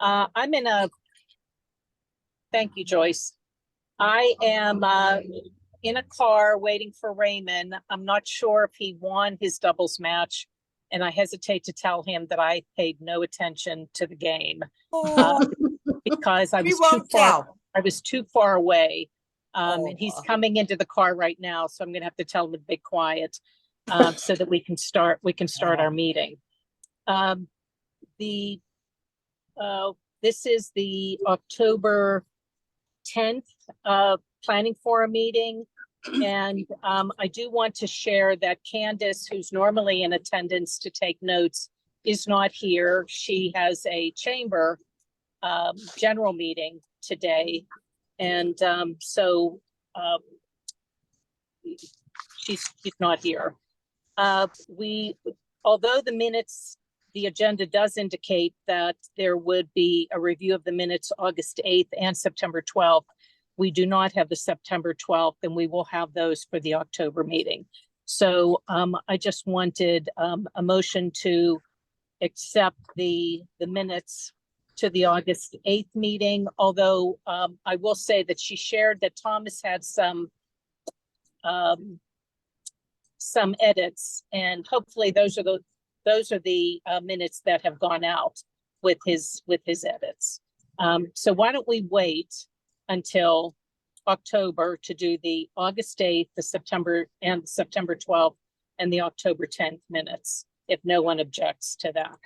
I'm in a, thank you, Joyce. I am in a car waiting for Raymond. I'm not sure if he won his doubles match, and I hesitate to tell him that I paid no attention to the game because I was too far. I was too far away, and he's coming into the car right now, so I'm going to have to tell him to be quiet, so that we can start. We can start our meeting. This is the October 10th planning forum meeting. And I do want to share that Candace, who's normally in attendance to take notes, is not here. She has a chamber general meeting today. And so she's not here. Although the minutes, the agenda does indicate that there would be a review of the minutes August 8th and September 12th. We do not have the September 12th, and we will have those for the October meeting. So I just wanted a motion to accept the minutes to the August 8th meeting, although I will say that she shared that Thomas had some edits, and hopefully those are the minutes that have gone out with his edits. So why don't we wait until October to do the August 8th, the September 12th, and the October 10th minutes, if no one objects to that.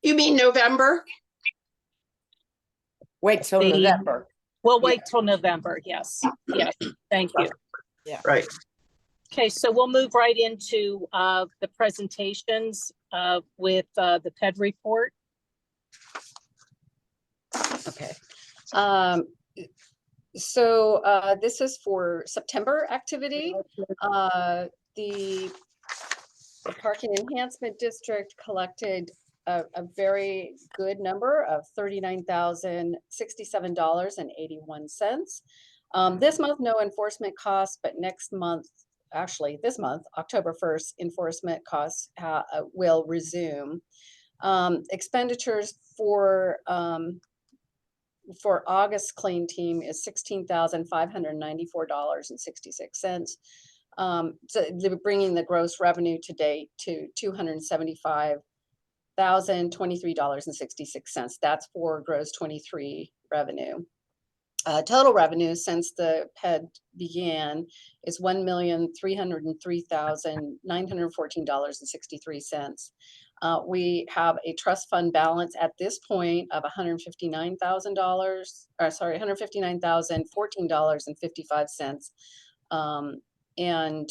You mean November? Wait till November. We'll wait till November, yes. Yes, thank you. Yeah. Right. Okay, so we'll move right into the presentations with the PED report. Okay. So this is for September activity. The Parking Enhancement District collected a very good number of $39,067.81. This month, no enforcement costs, but next month, actually this month, October 1st, enforcement costs will resume. Expenditures for August clean team is $16,594.66. So they're bringing the gross revenue to date to $275,023.66. That's for gross 23 revenue. Total revenue since the PED began is $1,303,914.63. We have a trust fund balance at this point of $159,014.55. And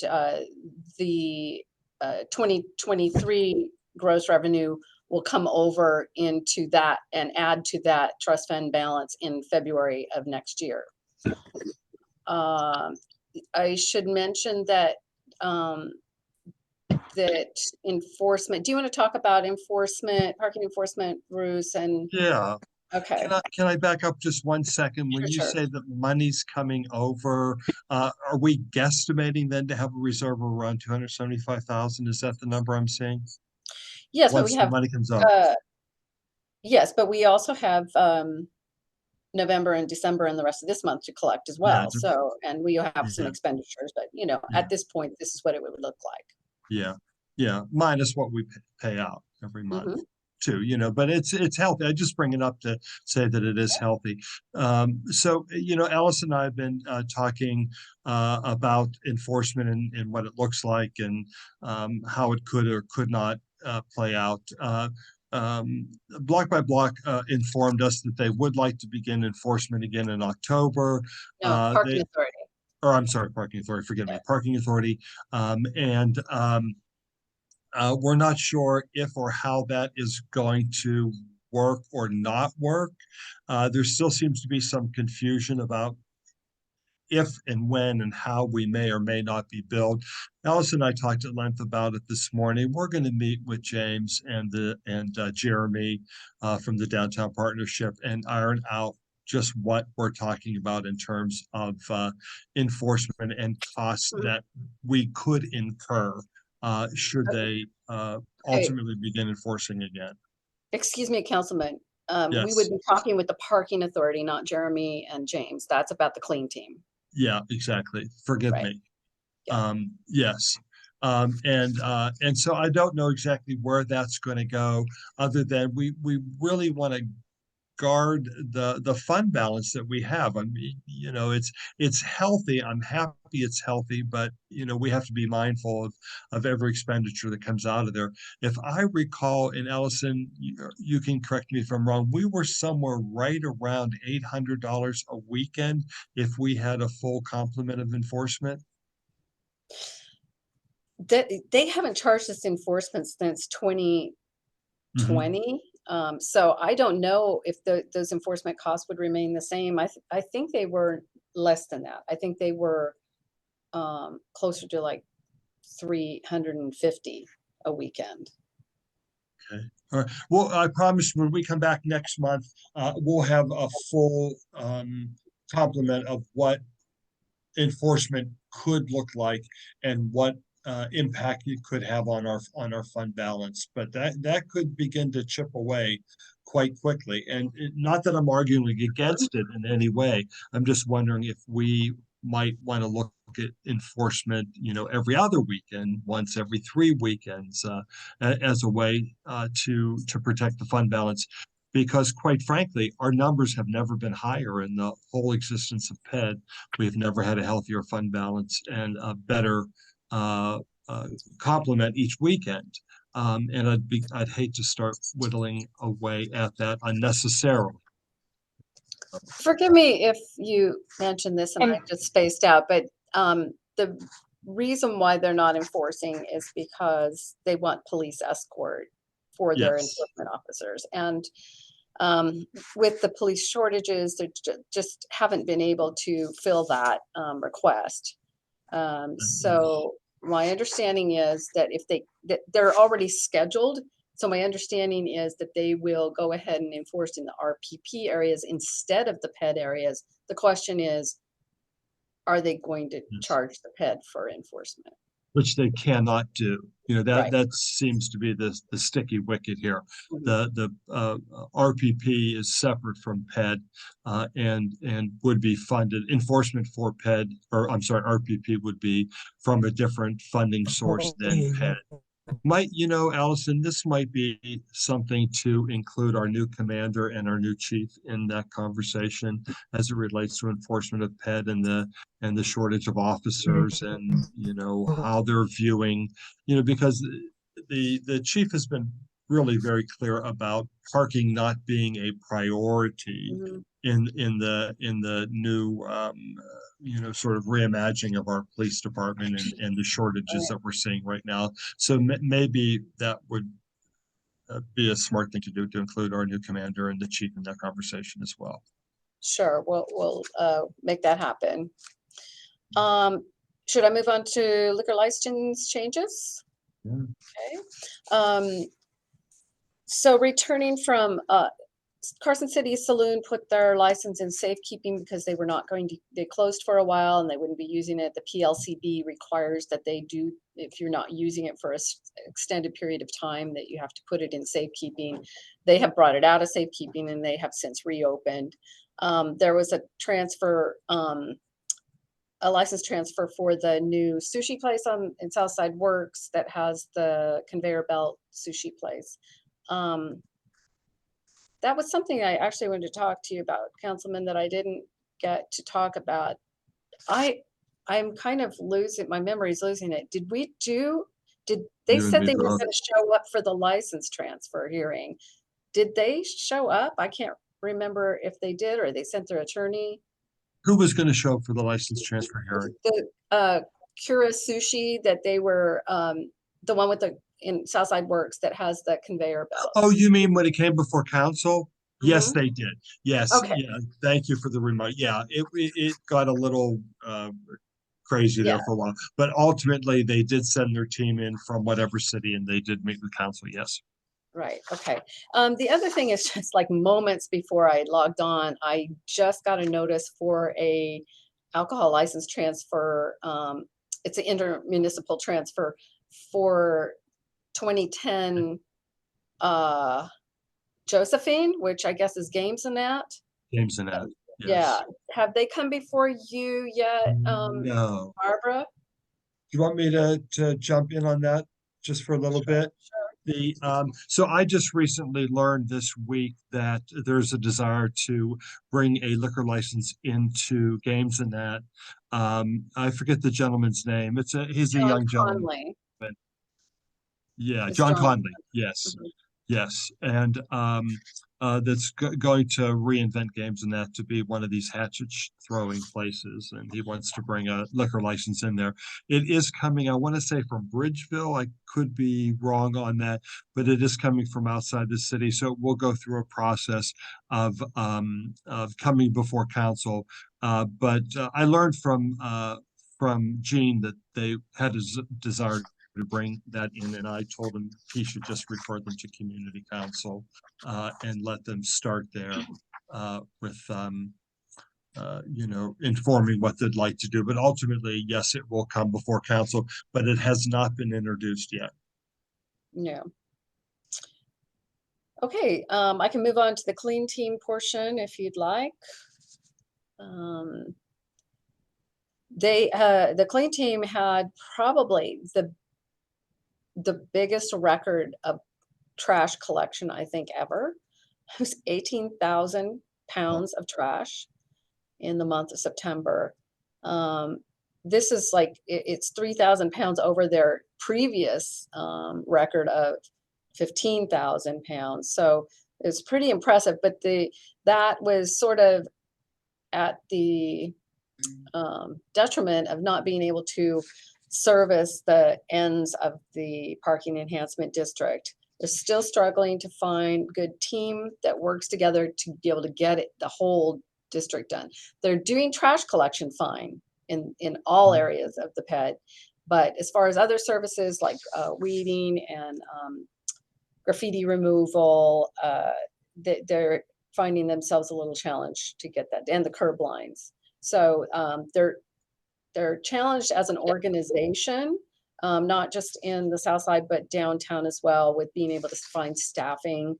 the 2023 gross revenue will come over into that and add to that trust fund balance in February of next year. I should mention that that enforcement. Do you want to talk about enforcement, parking enforcement, Bruce? And yeah. Okay. Can I back up just 1 second? When you say that money's coming over, are we guesstimating then to have a reserve of around 275,000? Is that the number I'm seeing? Yes, once but we have money comes over. Yes, but we also have November and December and the rest of this month to collect as well. Yeah, so, and we have some expenditures, but you know, at this point, this is what it would look like. Yeah, yeah, minus what we pay out every month. Too, you know, but it's healthy. I just bring it up to say that it is healthy. So, you know, Allison and I have been talking about enforcement and what it looks like and how it could or could not play out. Block by Block informed us that they would like to begin enforcement again in October. No, Parking Authority. Or I'm sorry, Parking Authority, forgive me, Parking Authority. We're not sure if or how that is going to work or not work. There still seems to be some confusion about if and when and how we may or may not be billed. Allison and I talked at length about it this morning. We're going to meet with James and Jeremy from the Downtown Partnership and iron out just what we're talking about in terms of enforcement and costs that we could incur should they ultimately begin enforcing again. Excuse me, Councilman. we would Yes. be talking with the parking authority, not Jeremy and James. That's about the clean team. Yeah, exactly. Forgive Right. me. Yeah. Yes. And so I don't know exactly where that's going to go, other than we really want to guard the fund balance that we have. I mean, it's healthy. I'm happy it's healthy, but we have to be mindful of every expenditure that comes out of there. If I recall, in Allison, you can correct me if I'm wrong, we were somewhere right around $800 a weekend if we had a full complement of enforcement. They haven't charged us enforcement since 2020. So I don't know if those enforcement costs would remain the same. I think they were less than that. I think they were closer to like 350 a weekend. Okay. All right. Well, I promise when we come back next month, we'll have a full complement of what enforcement could look like and what impact it could have on our fund balance. But that could begin to chip away quite quickly. And not that I'm arguing against it in any way. I'm just wondering if we might want to look at enforcement, every other weekend, once every 3 weekends, as a way to protect the fund balance. Because quite frankly, our numbers have never been higher in the whole existence of PED. We've never had a healthier fund balance and a better complement each weekend. And I'd hate to start whittling away at that unnecessarily. Forgive me if you mentioned this and And- I just spaced out, but the reason why they're not enforcing is because they want police escort for their Yes. enforcement officers. And with the police shortages, they just haven't been able to fill that request. So my understanding is that that they're already scheduled. So my understanding is that they will go ahead and enforce in the RPP areas instead of the PED areas. The question is, are they going to Yes. charge the PED for enforcement? Which they cannot do. Right. That seems to be the sticky wicket here. Mhm. The RPP is separate from PED and would be funded. Enforcement for PED, or I'm sorry, RPP would be from a different funding source than PED. Allison, this might be something to include our new commander and our new chief in that conversation as it relates to enforcement of PED and the shortage of officers and how they're viewing, because the chief has been really very clear about parking not being a priority Mhm. in the new sort of reimagining of our police department and the shortages that we're seeing right now. So maybe that would be a smart thing to do, to include our new commander and the chief in that conversation as well. Sure, we'll make that happen. Should I move on to liquor license changes? Yeah. Okay. So returning from Carson City Saloon put their license in safekeeping because they were not they closed for a while and they wouldn't be using it. The PLCB requires that they do, if you're not using it for an extended period of time, that you have to put it in safekeeping. They have brought it out of safekeeping and they have since reopened. There was a transfer, a license transfer for the new sushi place in Southside Works that has the conveyor belt sushi place. That was something I actually wanted to talk to you about, Councilman, that I didn't get to talk about. I'm kind of my memory's losing it. They You and said me they were both. going to show up for the license transfer hearing. Did they show up? I can't remember if they did or they sent their attorney. Who was going to show up for the license transfer hearing? The Cara Sushi that they were, the one with in Southside Works that has the conveyor belt. Oh, you mean when it came before council? Yes, Mhm. they did. Yes. Okay. Yeah. Thank you for the reminder. Yeah, it got a little crazy there Yeah. for a while, but ultimately they did send their team in from whatever city and they did meet with council. Yes. Right, okay. The other thing is just like moments before I logged on, I just got a notice for a alcohol license transfer. It's an intermunicipal transfer for 2010 Josephine, which I guess is Games and that. Games and that. Yeah. Yes. Have they come before you yet, No. Barbara? Do you want me to jump in on that just for a little bit? So I just recently learned this week that there's a desire to bring a liquor license into Games and that. I forget the gentleman's name. He's a John young gentleman. Conley. Yeah, It's John John. Conley. Yes. Mhm. Yes, and that's going to reinvent Games and that to be one of these hatchet throwing places, and he wants to bring a liquor license in there. It is coming, I want to say, from Bridgeville. I could be wrong on that, but it is coming from outside the city, so we'll go through a process of coming before council. But I learned from Gene that they had a desire to bring that in, and I told him he should just refer them to community council and let them start there with informing what they'd like to do. But ultimately, yes, it will come before council, but it has not been introduced yet. Yeah. Okay, I can move on to the clean team portion if you'd like. The clean team had probably the biggest record of trash collection, I think, ever. It was 18,000 pounds of trash in the month of September. This is like, it's 3,000 pounds over their previous record of 15,000 pounds. So it's pretty impressive, but that was sort of at the detriment of not being able to service the ends of the parking enhancement district. They're still struggling to find good team that works together to be able to get the whole district done. They're doing trash collection fine in all areas of the PED, but as far as other services like weeding and graffiti removal, they're finding themselves a little challenged to get that, and the curb lines. So they're challenged as an organization, not just in the South Side, but downtown as well, with being able to find staffing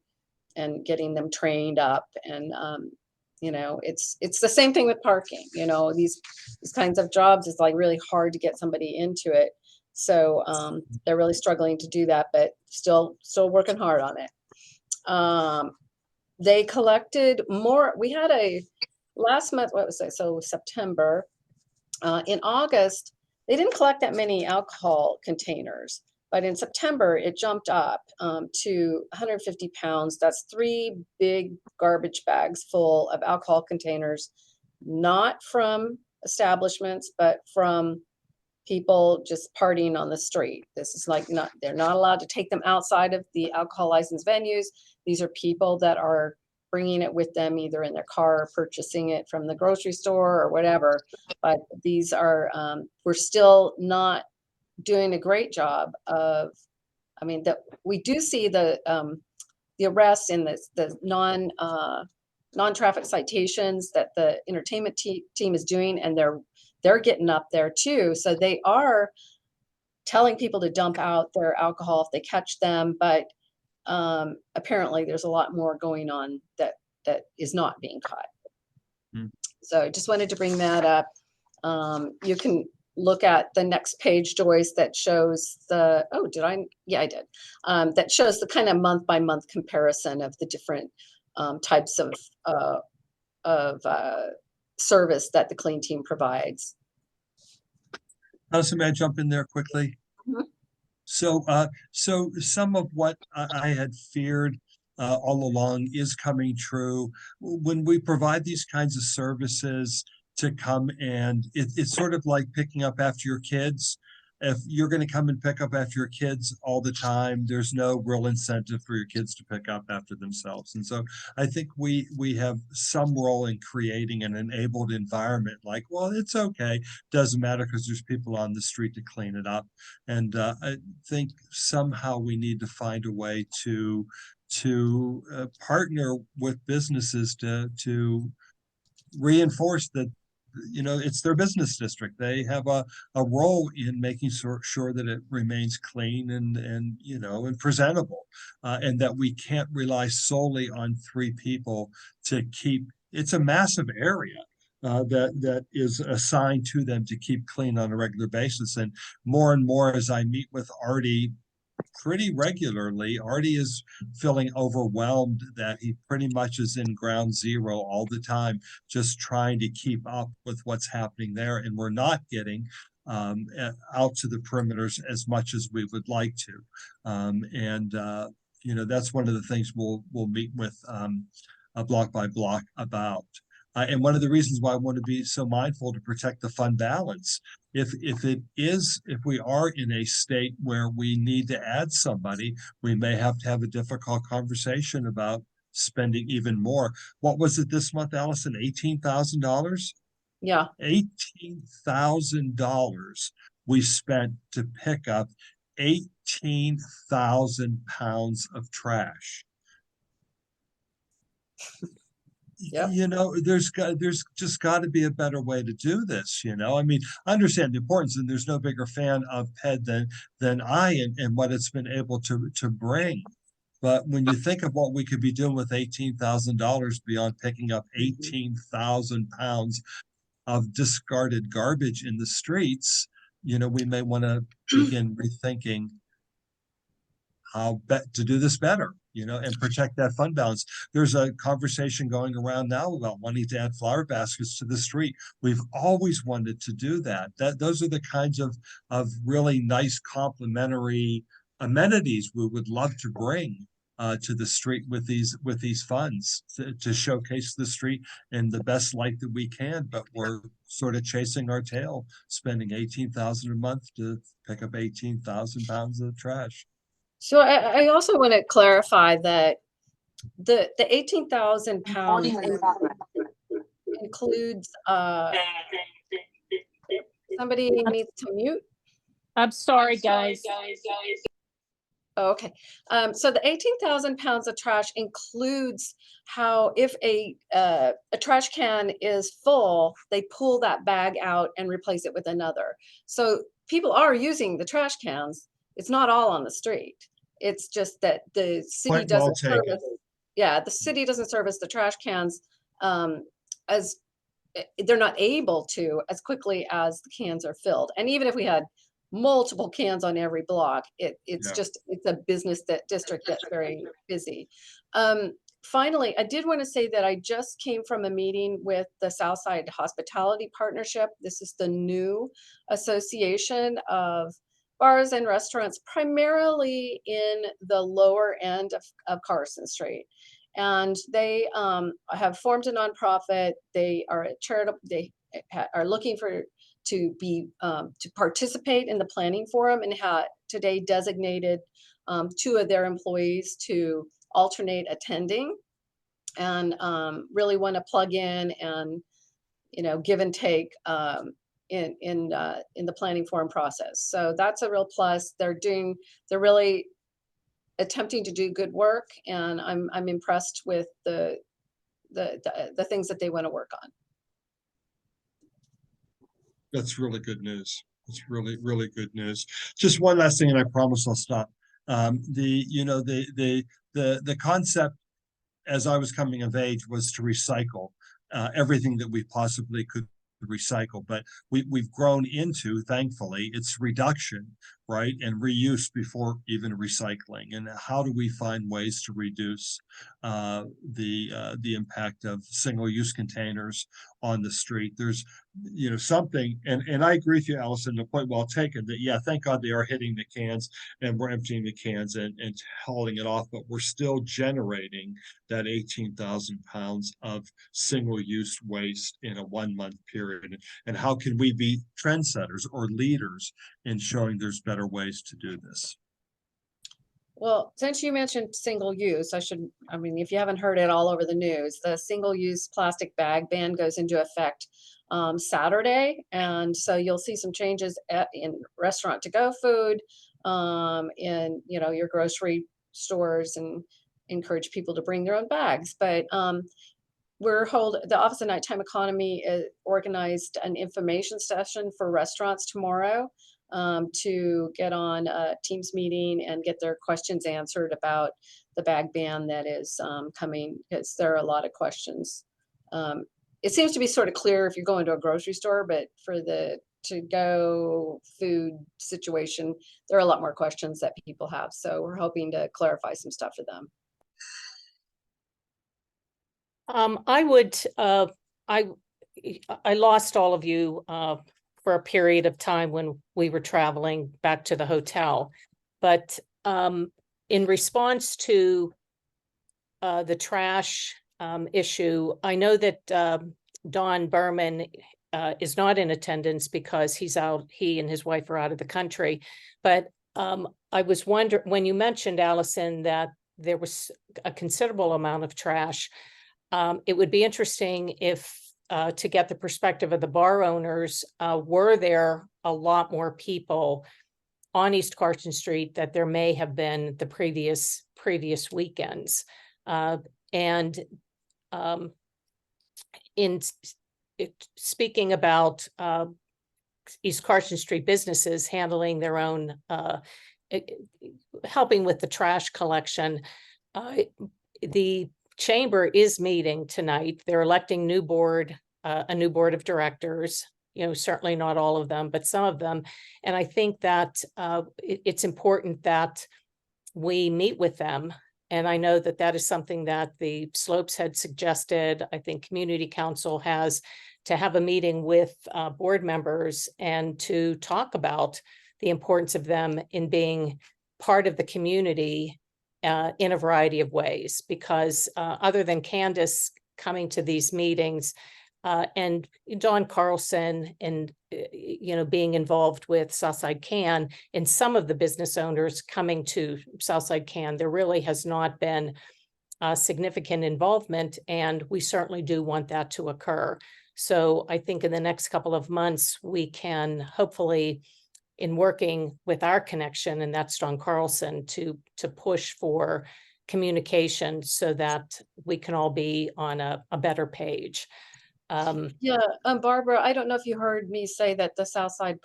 and getting them trained up. And it's the same thing with parking. These kinds of jobs, it's like really hard to get somebody into it. So they're really struggling to do that, but still working hard on it. They collected more. We had last month, what was it? So September. In August, they didn't collect that many alcohol containers, but in September, it jumped up to 150 pounds. That's 3 big garbage bags full of alcohol containers, not from establishments, but from people just partying on the street. This is like they're not allowed to take them outside of the alcohol license venues. These are people that are bringing it with them either in their car or purchasing it from the grocery store or whatever. But these are, we're still not doing a great job of, we do see the arrests in the non-traffic citations that the entertainment team is doing, and they're getting up there too. So they are telling people to dump out their alcohol if they catch them, but apparently there's a lot more going on that is not being caught. So I just wanted to bring that up. You can look at the next page, Joyce, that shows I did. That shows the kind of month by month comparison of the different types of service that the clean team provides. Allison, may I jump in there quickly? Mm-hmm. So some of what I had feared all along is coming true. When we provide these kinds of services to come, and it's sort of like picking up after your kids. If you're going to come and pick up after your kids all the time, there's no real incentive for your kids to pick up after themselves. And so I think we have some role in creating an enabled environment. Like, well, it's okay. Doesn't matter because there's people on the street to clean it up. And I think somehow we need to find a way to partner with businesses to reinforce that it's their business district. They have a role in making sure that it remains clean and and presentable, and that we can't rely solely on 3 people to keep. It's a massive area. That is assigned to them to keep clean on a regular basis. And more as I meet with Artie pretty regularly, Artie is feeling overwhelmed that he pretty much is in ground zero all the time, just trying to keep up with what's happening there. And we're not getting out to the perimeters as much as we would like to. That's one of the things we'll meet with block by block about. And one of the reasons why I want to be so mindful to protect the fund balance, if we are in a state where we need to add somebody, we may have to have a difficult conversation about spending even more. What was it this month, Allison? $18,000? Yeah. $18,000 we spent to pick up 18,000 pounds of trash. Yep. There's just got to be a better way to do this. I mean, I understand the importance, and there's no bigger fan of PED than I and what it's been able to bring. But when you think of what we could be doing with $18,000 beyond picking up 18,000 pounds of discarded garbage in the streets, we may want to begin rethinking how to do this better, and protect that fund balance. There's a conversation going around now about wanting to add flower baskets to the street. We've always wanted to do that. Those are the kinds of really nice complementary amenities we would love to bring to the street with these funds to showcase the street in the best light that we can. But we're sort of chasing our tail, spending $18,000 a month to pick up 18,000 pounds of trash. So I also want to clarify that the 18,000 pounds includes somebody needs to mute. I'm sorry, guys. Oh, okay. So the 18,000 pounds of trash includes how if a trash can is full, they pull that bag out and replace it with another. So people are using the trash cans. It's not all on the street. It's just that the city doesn't service. Yeah, the city doesn't service the trash cans as they're not able to as quickly as the cans are filled. And even if we had multiple cans on every block, it's a business district that's very busy. Finally, I did want to say that I just came from a meeting with the Southside Hospitality Partnership. This is the new association of bars and restaurants, primarily in the lower end of Carson Street. And they have formed a nonprofit. They are a charitable, they are looking to participate in the planning forum, and today designated 2 of their employees to alternate attending, and really want to plug in and give and take in the planning forum process. So that's a real plus. They're really attempting to do good work, and I'm impressed with the things that they want to work on. That's really good news. It's really, really good news. Just one last thing, and I promise I'll stop. The concept as I was coming of age was to recycle everything that we possibly could recycle, but we've grown into, thankfully, it's reduction, right, and reuse before even recycling. And how do we find ways to reduce the impact of single-use containers on the street? There's something, and I agree with you, Allison, the point well taken, that thank God they are hitting the cans and we're emptying the cans and hauling it off, but we're still generating that 18,000 pounds of single-use waste in a 1-month period. And how can we be trendsetters or leaders in showing there's better ways to do this? Well, since you mentioned single use, if you haven't heard it all over the news, the single-use plastic bag ban goes into effect Saturday. And so you'll see some changes in restaurant to-go food, in your grocery stores, and encourage people to bring their own bags. But the Office of Nighttime Economy organized an information session for restaurants tomorrow to get on a Teams meeting and get their questions answered about the bag ban that is coming, because there are a lot of questions. It seems to be sort of clear if you're going to a grocery store, but for the to-go food situation, there are a lot more questions that people have. So we're hoping to clarify some stuff for them. I lost all of you for a period of time when we were traveling back to the hotel, but in response to the trash issue, I know that Don Berman is not in attendance because he and his wife are out of the country. But I was wondering, when you mentioned, Allison, that there was a considerable amount of trash, it would be interesting if to get the perspective of the bar owners, were there a lot more people on East Carson Street that there may have been the previous weekends? And in speaking about East Carson Street businesses handling their own, helping with the trash collection, the chamber is meeting tonight. They're electing a new board of directors, certainly not all of them, but some of them. And I think that it's important that we meet with them. And I know that that is something that the Slopes had suggested. I think Community Council has, to have a meeting with board members and to talk about the importance of them in being part of the community in a variety of ways, because other than Candace coming to these meetings and Don Carlson and being involved with Southside Can and some of the business owners coming to Southside Can, there really has not been significant involvement, and we certainly do want that to occur. So I think in the next couple of months we can hopefully, in working with our connection, and that's Don Carlson, to push for communication so that we can all be on a better page. Barbara, I don't know if you heard me say that the Southside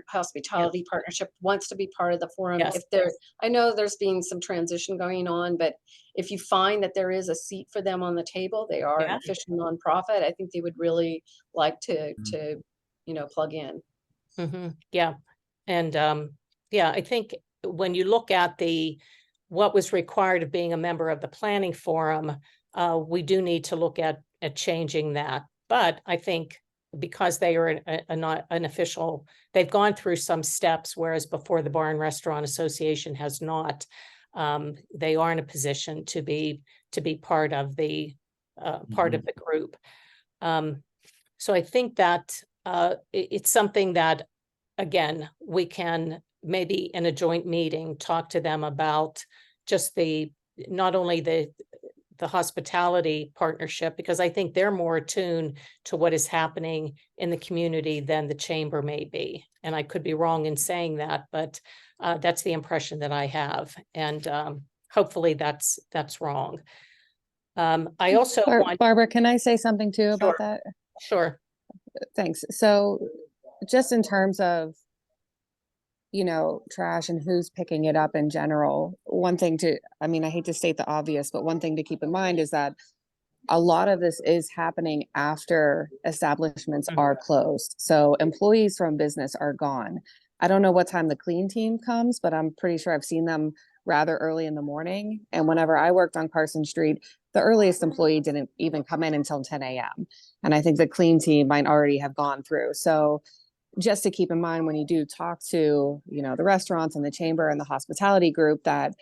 Hospitality Partnership wants to be part of the forum. Yes. I know there's been some transition going on, but if you find that there is a seat for them on the table, they are an official nonprofit. I think they would really like to plug in. Mm-hmm. Yeah. And I think when you look at what was required of being a member of the planning forum, we do need to look at changing that. But I think because they are an official, they've gone through some steps, whereas before the Bar and Restaurant Association has not. They are in a position to be part of the group. So I think that it's something that, again, we can maybe in a joint meeting talk to them about just not only the hospitality partnership, because I think they're more attuned to what is happening in the community than the chamber may be. And I could be wrong in saying that, but that's the impression that I have. And hopefully that's wrong. I also want... Barbara, can I say something too about that? Sure. Thanks. So just in terms of, trash and who's picking it up in general, I hate to state the obvious, but one thing to keep in mind is that a lot of this is happening after establishments are closed. So employees from business are gone. I don't know what time the clean team comes, but I'm pretty sure I've seen them rather early in the morning. And whenever I worked on Carson Street, the earliest employee didn't even come in until 10 a.m. And I think the clean team might already have gone through. So just to keep in mind when you do talk to, the restaurants and the chamber and the hospitality group, that,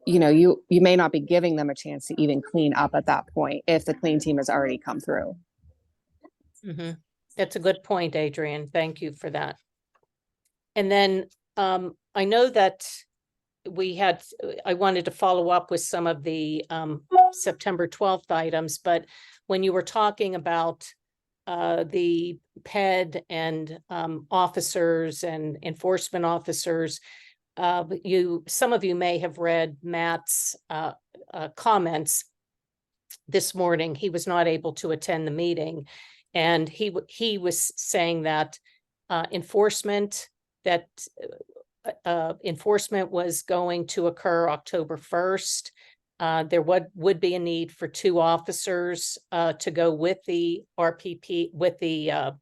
you may not be giving them a chance to even clean up at that point if the clean team has already come through. Mm-hmm. That's a good point, Adrian. Thank you for that. And then I know that I wanted to follow up with some of the September 12th items, but when you were talking about the PED and officers and enforcement officers, some of you may have read Matt's comments. this morning. He was not able to attend the meeting. And he was saying that enforcement was going to occur October 1st. There would be a need for 2 officers to go with the RPP, with the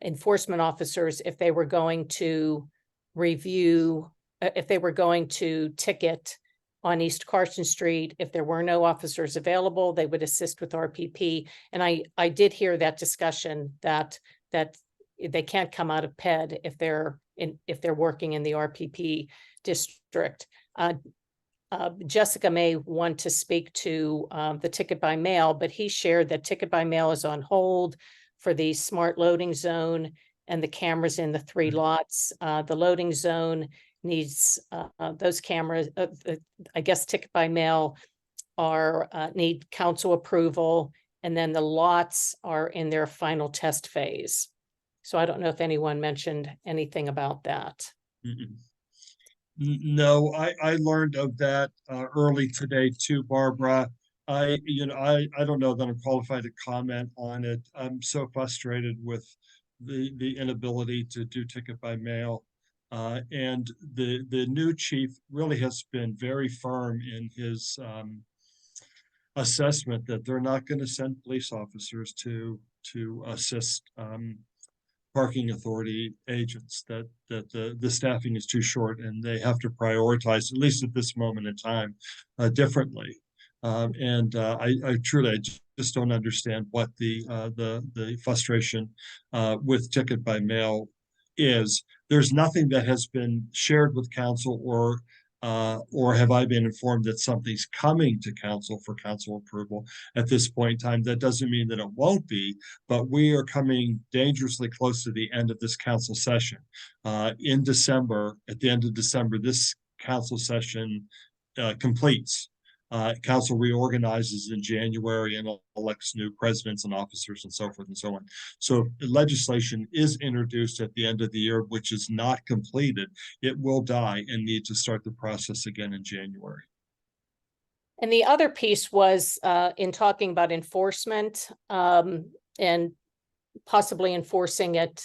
enforcement officers if they were going to review, if they were going to ticket on East Carson Street. If there were no officers available, they would assist with RPP. And I did hear that discussion that they can't come out of PED if they're working in the RPP district. Jessica may want to speak to the ticket by mail, but he shared that ticket by mail is on hold for the smart loading zone and the cameras in the 3 lots. The loading zone needs those cameras. I guess ticket by mail need council approval, and then the lots are in their final test phase. So I don't know if anyone mentioned anything about that. No, I learned of that early today too, Barbara. I don't know that I'm qualified to comment on it. I'm so frustrated with the inability to do ticket by mail. And the new chief really has been very firm in his assessment that they're not going to send police officers to assist parking authority agents, that the staffing is too short and they have to prioritize, at least at this moment in time, differently. I truly just don't understand what the frustration with ticket by mail is. There's nothing that has been shared with council or have I been informed that something's coming to council for council approval at this point in time. That doesn't mean that it won't be, but we are coming dangerously close to the end of this council session. In December, at the end of December, this council session completes. Council reorganizes in January and elects new presidents and officers and so forth and so on. So if legislation is introduced at the end of the year, which is not completed, it will die and need to start the process again in January. And the other piece was in talking about enforcement and possibly enforcing it,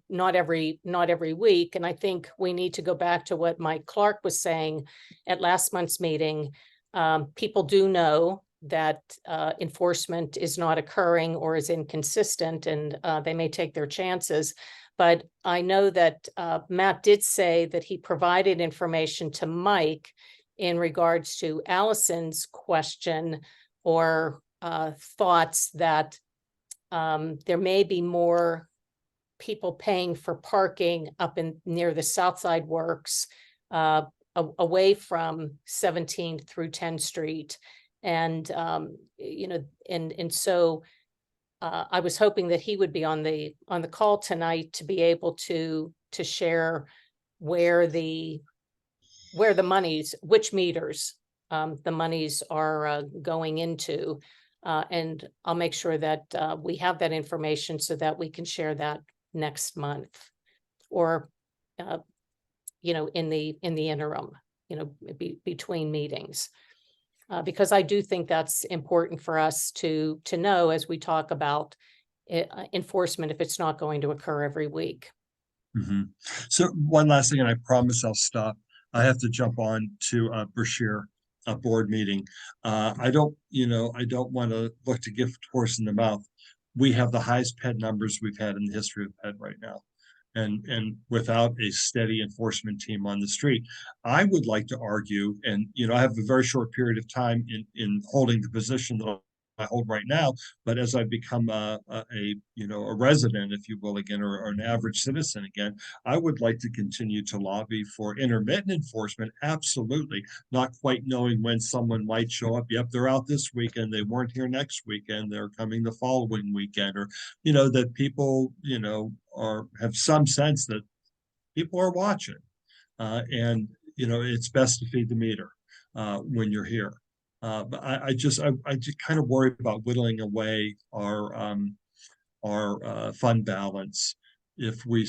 not every week. And I think we need to go back to what Mike Clark was saying at last month's meeting. People do know that enforcement is not occurring or is inconsistent, and they may take their chances. But I know that Matt did say that he provided information to Mike in regards to Allison's question or thoughts that there may be more people paying for parking up in near the Southside Works, away from 17th through 10th Street. And, so I was hoping that he would be on the call tonight to be able to share where the monies, which meters the monies are going into. And I'll make sure that we have that information so that we can share that next month, or in the interim, between meetings, because I do think that's important for us to know as we talk about enforcement, if it's not going to occur every week. Mm-hmm. So one last thing, and I promise I'll stop. I have to jump on to Brashear board meeting. I don't want to look to give horse in the mouth. We have the highest PED numbers we've had in the history of PED right now. And without a steady enforcement team on the street, I would like to argue, and I have a very short period of time in holding the position that I hold right now, but as I become a resident, if you will, again, or an average citizen again, I would like to continue to lobby for intermittent enforcement. Absolutely, not quite knowing when someone might show up. Yep, they're out this weekend. They weren't here next weekend. They're coming the following weekend, or that people have some sense that people are watching, and it's best to feed the meter when you're here. But I just kind of worry about whittling away our fund balance if we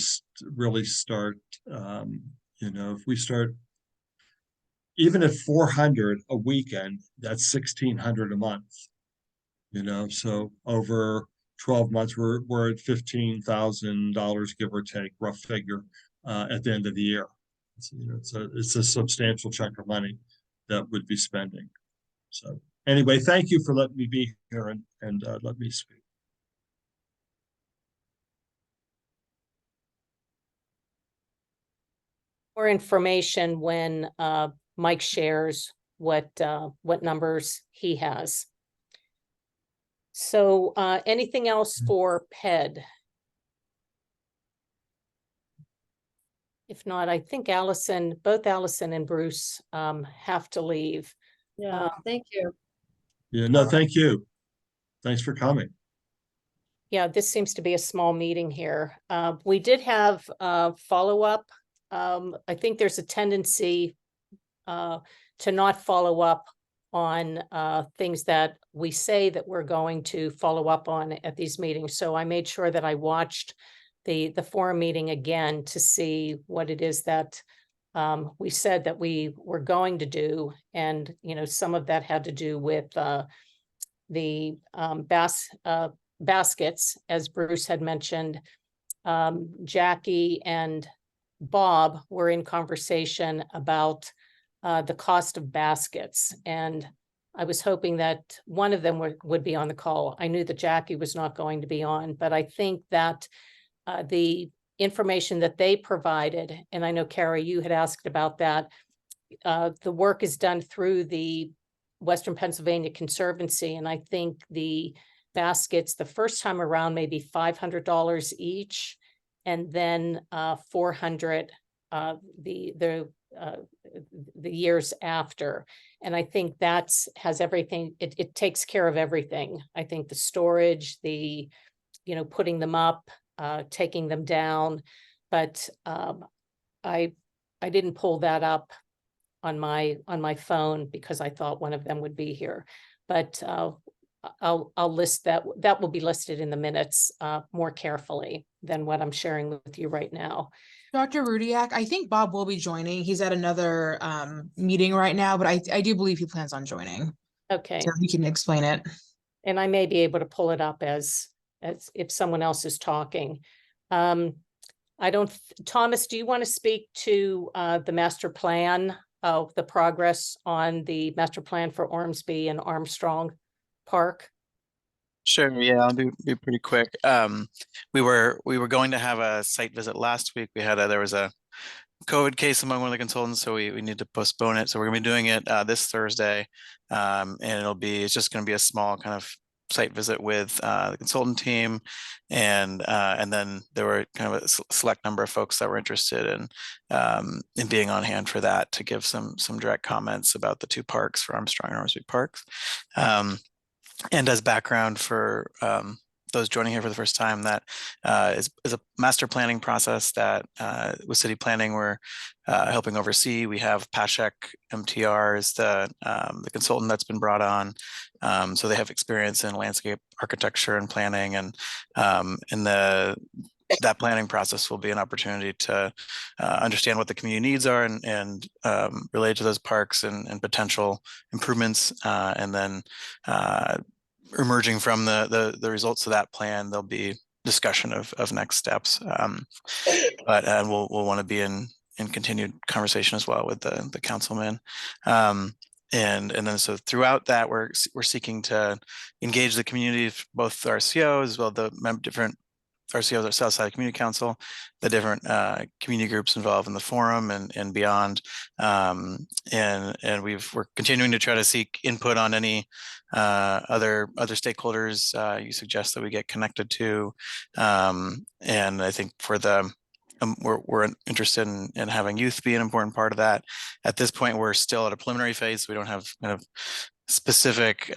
really start, if we start even at 400 a weekend, that's 1,600 a month. You know, so over 12 months, we're at $15,000, give or take, rough figure, at the end of the year. You know, it's a substantial chunk of money that would be spending. So anyway, thank you for letting me be here and let me speak. More information when Mike shares what numbers he has. So anything else for PED? If not, I think both Allison and Bruce have to leave. Yeah, thank you. Yeah, no, thank you. Thanks for coming. Yeah, this seems to be a small meeting here. We did have follow-up. I think there's a tendency to not follow up on things that we say that we're going to follow up on at these meetings. So I made sure that I watched the forum meeting again to see what it is that we said that we were going to do. And, you know, some of that had to do with the baskets, as Bruce had mentioned. Jacky and Bob were in conversation about the cost of baskets. And I was hoping that one of them would be on the call. I knew that Jacky was not going to be on, but I think that the information that they provided, and I know Cara, you had asked about that, the work is done through the Western Pennsylvania Conservancy. And I think the baskets, the first time around, maybe $500 each, and then $400 the years after. And I think has everything, it takes care of everything. I think the storage, the, you know, putting them up, taking them down, but I didn't pull that up on my phone because I thought one of them would be here. But I'll list that will be listed in the minutes more carefully than what I'm sharing with you right now. Dr. Rudiak, I think Bob will be joining. He's at another meeting right now, but I do believe he plans on joining. Okay. So he can explain it. And I may be able to pull it up as if someone else is talking. Thomas, do you want to speak to the master plan, the progress on the master plan for Ormsby and Armstrong Park? Sure. Yeah, I'll be pretty quick. We were going to have a site visit last week. There was a COVID case among one of the consultants, so we need to postpone it. So we're gonna be doing it this Thursday, and it's just gonna be a small kind of site visit with the consultant team, and then there were kind of a select number of folks that were interested in being on hand for that to give some direct comments about the two parks, for Armstrong and Ormsby Parks. And as background for those joining here for the first time, that is a master planning process that with city planning we're helping oversee. We have Pashek MTR is the consultant that's been brought on, so they have experience in landscape architecture and planning, and that planning process will be an opportunity to understand what the community needs are and relate to those parks and potential improvements, and then emerging from the results of that plan, there'll be discussion of next steps. But we'll want to be in continued conversation as well with the councilman. And then so throughout that, we're seeking to engage the community, both our COs as well, the different RCOs, our Southside Community Council, the different community groups involved in the forum and beyond. And we're continuing to try to seek input on any other stakeholders you suggest that we get connected to. And I think for we're interested in having youth be an important part of that. At this point, we're still at a preliminary phase. So we don't have kind of specific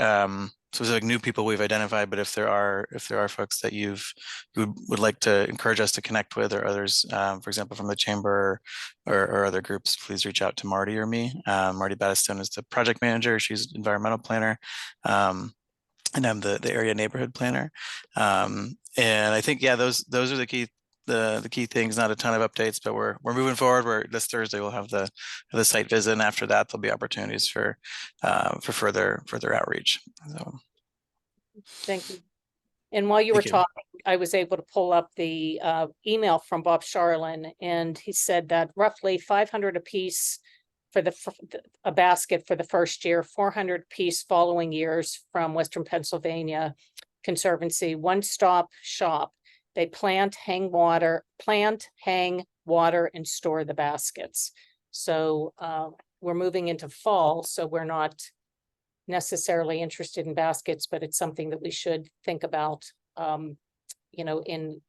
new people we've identified, but if there are folks that you would like to encourage us to connect with, or others, for example, from the chamber or other groups, please reach out to Marty or me. Marty Battistone is the project manager. She's environmental planner. And I'm the area neighborhood planner. And I think, yeah, those are the key the key things. Not a ton of updates, but we're moving forward. This Thursday we'll have the site visit, and after that there'll be opportunities for further outreach. So Thank you. And while you were Thank you. talking, I was able to pull up the email from Bob Charlin, and he said that roughly 500 apiece for a basket for the first year, 400 apiece following years from Western Pennsylvania Conservancy, one-stop shop. They plant, hang, water, and store the baskets. So we're moving into fall, so we're not necessarily interested in baskets, but it's something that we should think about, you know, in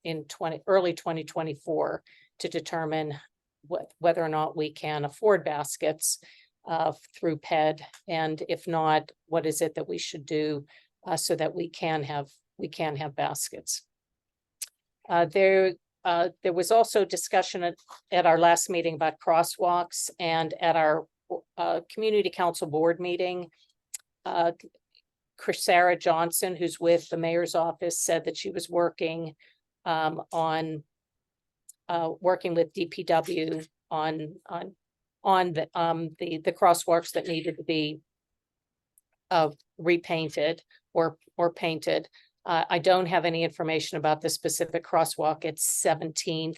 early 2024 to determine whether or not we can afford baskets through PED, and if not, what is it that we should do so that we can have baskets. There was also discussion at our last meeting about crosswalks, and at our community council board meeting, Sarah Johnson, who's with the mayor's office, said that she was working working with DPW on the crosswalks that needed to be repainted or painted. I don't have any information about the specific crosswalk. It's 17th.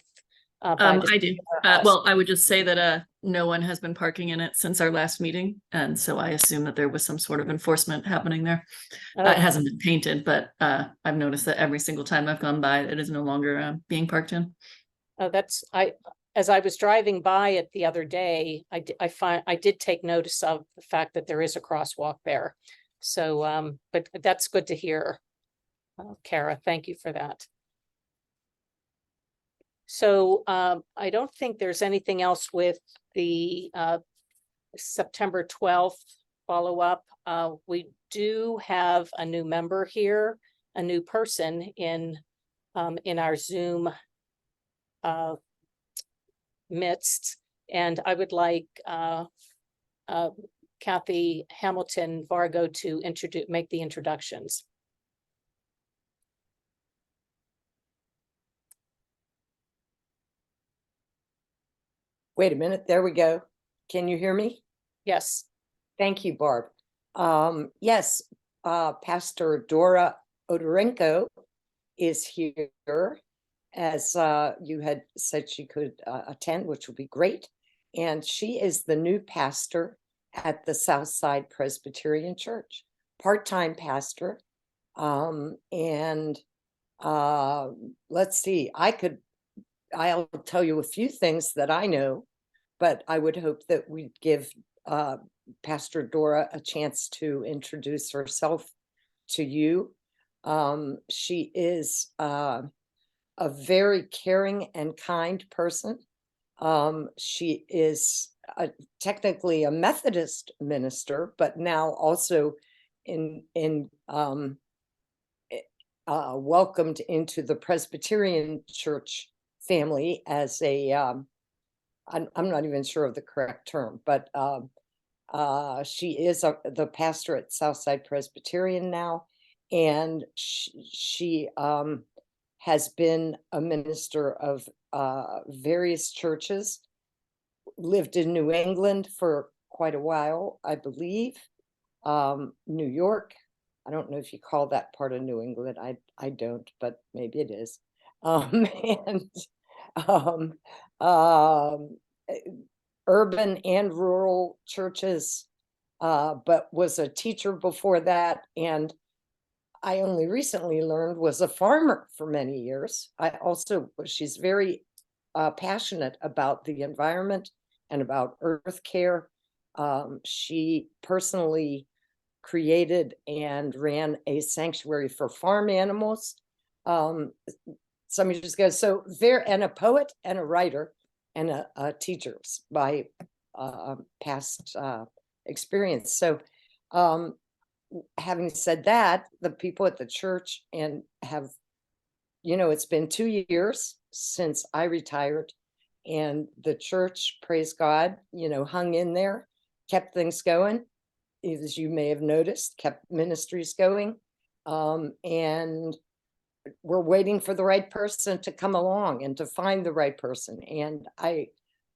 I do. Well, I would just say that no one has been parking in it since our last meeting, and so I assume that there was some sort of enforcement happening there. It hasn't been painted, but I've noticed that every single time I've gone by, it is no longer being parked in. Oh, as I was driving by it the other day, I did take notice of the fact that there is a crosswalk there. So, but that's good to hear. Cara, thank you for that. So I don't think there's anything else with the September 12th follow-up. We do have a new member here, a new person in our Zoom midst, and I would like Kathy Hamilton Vargo to make the introductions. Wait a minute, there we go. Can you hear me? Yes. Thank you, Barb. Yes, Pastor Dora Odarenko is here, as you had said she could attend, which would be great. And she is the new pastor at the Southside Presbyterian Church, part-time pastor. And let's see, I'll tell you a few things that I know, but I would hope that we'd give Pastor Dora a chance to introduce herself to you. She is a very caring and kind person. She is technically a Methodist minister, but now also welcomed into the Presbyterian Church family as a I'm not even sure of the correct term, but she is the pastor at Southside Presbyterian now, and she has been a minister of various churches, lived in New England for quite a while, I believe, New York. I don't know if you call that part of New England. I don't, but maybe it is. Urban and rural churches, but was a teacher before that, and I only recently learned was a farmer for many years. She's very passionate about the environment and about earth care. She personally created and ran a sanctuary for farm animals. Somebody just goes, and a poet and a writer and a teacher by past experience. So having said that, the people at the church it's been 2 years since I retired, and the church, praise God, hung in there, kept things going, as you may have noticed, kept ministries going. And we're waiting for the right person to come along and to find the right person. And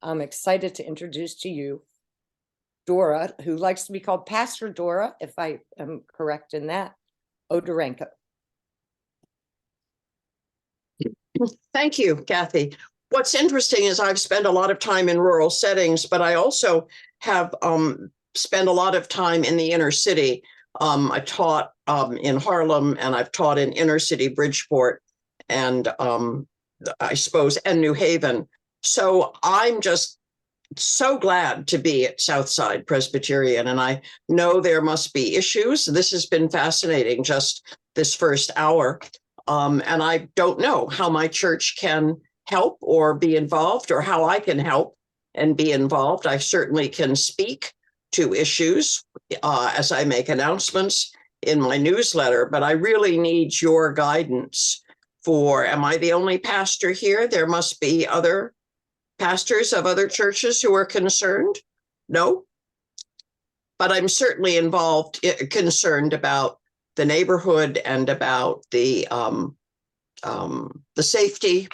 I'm excited to introduce to you Dora, who likes to be called Pastor Dora, if I am correct in that, Odarenko. Thank you, Kathy. What's interesting is I've spent a lot of time in rural settings, but I also have spent a lot of time in the inner city. I taught in Harlem, and I've taught in inner city Bridgeport, and I suppose, and New Haven. So I'm just so glad to be at Southside Presbyterian, and I know there must be issues. This has been fascinating, just this first hour. And I don't know how my church can help or be involved, or how I can help and be involved. I certainly can speak to issues as I make announcements in my newsletter, but I really need your guidance for, am I the only pastor here? There must be other pastors of other churches who are concerned. No, but I'm certainly involved, concerned about the neighborhood and about the safety,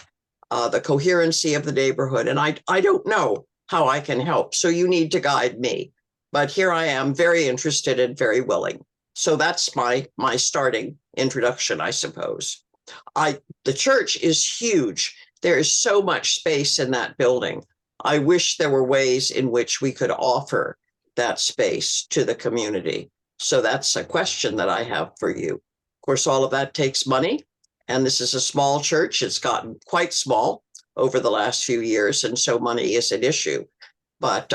the coherency of the neighborhood. And I don't know how I can help. So you need to guide me. But here I am, very interested and very willing. So that's my starting introduction, I suppose. The church is huge. There is so much space in that building. I wish there were ways in which we could offer that space to the community. So that's a question that I have for you. Of course, all of that takes money. And this is a small church. It's gotten quite small over the last few years. And so money is an issue. But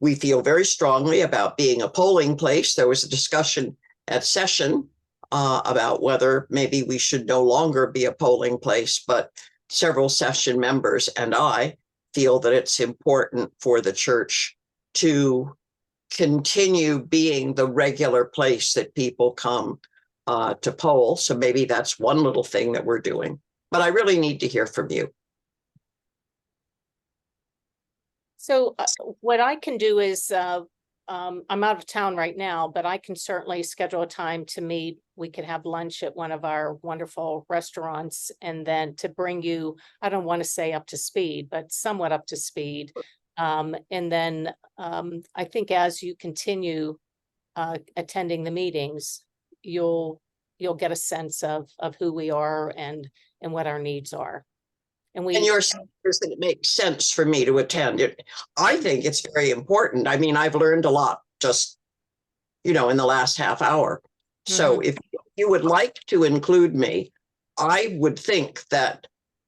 we feel very strongly about being a polling place. There was a discussion at session about whether maybe we should no longer be a polling place, but several session members and I feel that it's important for the church to continue being the regular place that people come to poll. So maybe that's one little thing that we're doing, but I really need to hear from you. So what I can do is, I'm out of town right now, but I can certainly schedule a time to meet. We could have lunch at one of our wonderful restaurants, and then to bring you, I don't want to say up to speed, but somewhat up to speed. And then I think as you continue attending the meetings, you'll get a sense of who we are and what our needs are. And your sense is that it makes sense for me to attend it. I think it's very important. I mean, I've learned a lot just, in the last half hour. So if you would like to include me, I would think that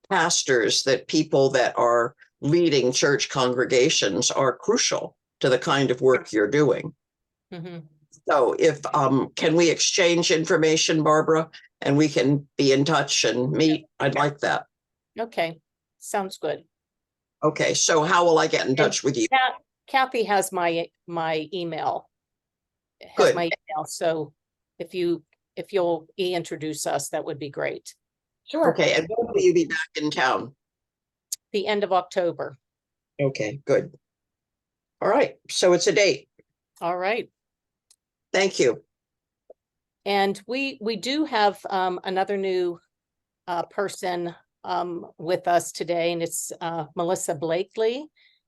pastors, that people that are leading church congregations are crucial to the kind of work you're doing. So if, can we exchange information, Barbara, and we can be in touch and meet? I'd like that. Okay, sounds good. Okay, so how will I get in touch with you? Kathy has my email. Good. My email. So if you'll introduce us, that would be great. Sure. Okay, and when will you be back in town? The end of October. Okay, good. All right, so it's a date. All right. Thank you. And we do have another new person with us today, and it's Melissa Blakely,